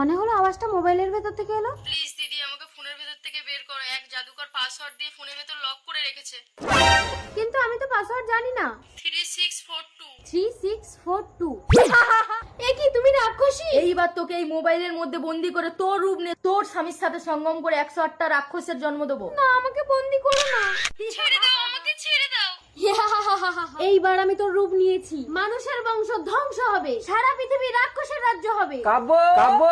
মনে হলো আওয়াজটা মোবাইলের ভেতর থেকে এলো। প্লিজ দিদি আমাকে ফোনের ভেতর থেকে বের করো, এক জাদুকর পাসওয়ার্ড দিয়ে ফোনের ভেতর লক করে রেখেছে। কিন্তু আমি তো পাসওয়ার্ড জানি না। 3642 3642 এ কি তুমি রাক্ষসী? এইবার তোকে এই মোবাইলের মধ্যে বন্দি করে তোর রূপ নে তোর স্বামীর সাথে সঙ্গম করে 108টা রাক্ষসের জন্ম দেবো। না, আমাকে বন্দি করো না। ছেড়ে দাও আমাকে, ছেড়ে দাও। এইবার আমি তোর রূপ নিয়েছি, মানুষের বংশ ধ্বংস হবে, সারা পৃথিবী রাক্ষসের রাজ্য হবে। কাব্য কাব্য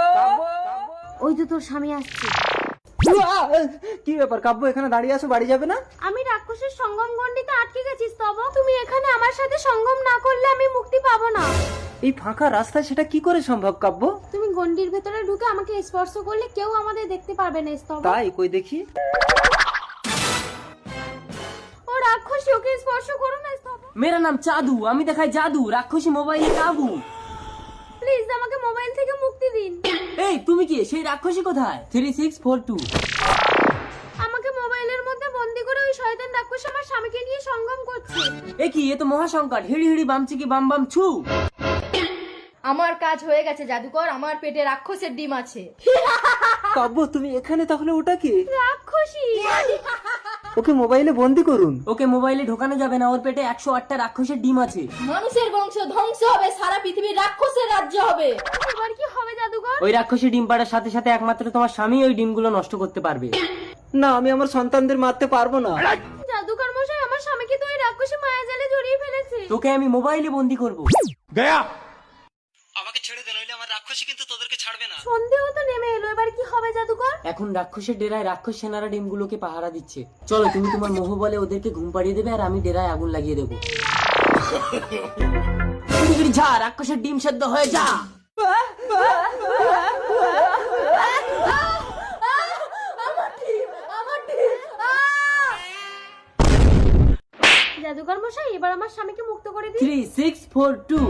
ওই তো তোর স্বামী আসছে। কি ব্যাপার কাব্য, এখানে দাঁড়িয়ে আছো, বাড়ি যাবে না? আমি রাক্ষসের সঙ্গম গণ্ডিতে আটকে গেছি স্তব। তুমি এখানে আমার সাথে সঙ্গম না করলে আমি মুক্তি পাবো না। এই ফাঁকা রাস্তায় সেটা কি করে সম্ভব কাব্য? তুমি গণ্ডির ভেতরে ঢুকে আমাকে স্পর্শ করলে কেউ আমাদের দেখতে পারবে না স্তব। তাই কই দেখি। ও রাক্ষসী, ওকে স্পর্শ করো না স্তব। মেরা নাম চাদু, আমি দেখাই জাদু, রাক্ষসী মোবাইলে কাবু। প্লিজ আমাকে মোবাইল থেকে মুক্তি দিন। এই তুমি কি সেই রাক্ষসী কোথায়? 3642 আমাকে মোবাইলের মধ্যে বন্দি করে ওই শয়তান রাক্ষস আমার স্বামীকে নিয়ে সঙ্গম করছে। এ কি, এ তো মহাসংকট। হিড়ি হিড়ি বামচিকি বাম বাম ছু। আমার কাজ হয়ে গেছে জাদুকর, আমার পেটে রাক্ষসের ডিম আছে। কাব্য তুমি এখানে, তাহলে ওটা কি? রাক্ষসী। ওকে মোবাইলে বন্দি করুন। ওকে মোবাইলে ঢোকানো যাবে না, ওর পেটে 108টা রাক্ষসের ডিম আছে। মানুষের বংশ ধ্বংস হবে, সারা পৃথিবীর রাক্ষসের রাজ্য হবে। এবার কি হবে জাদুকর? ওই রাক্ষসী ডিম পাড়ার সাথে সাথে একমাত্র তোমার স্বামী ওই ডিমগুলো নষ্ট করতে পারবে। না, আমি আমার সন্তানদের মারতে পারবো না। জাদুকর মশাই, আমার স্বামীকে তো ওই রাক্ষসী মায়াজালে জড়িয়ে ফেলেছে। তোকে আমি মোবাইলে বন্দি করব। আমাকে ছেড়ে দে, নইলে আমার রাক্ষসী কিন্তু তোদেরকে ছাড়বে না। সন্দেহ তো নেমে এলো, এবার কি হবে জাদুকর? এখন রাক্ষসের ডেরায় রাক্ষস সেনারা ডিমগুলোকে পাহারা দিচ্ছে। চলো, তুমি তোমার মোহ বলে ওদেরকে ঘুম পাড়িয়ে দেবে আর আমি ডেরায় আগুন লাগিয়ে দেবো। যা, রাক্ষসের ডিম সেদ্ধ হয়ে যা। জাদুকর মশাই, এবার আমার স্বামীকে মুক্ত করে দিন। 3642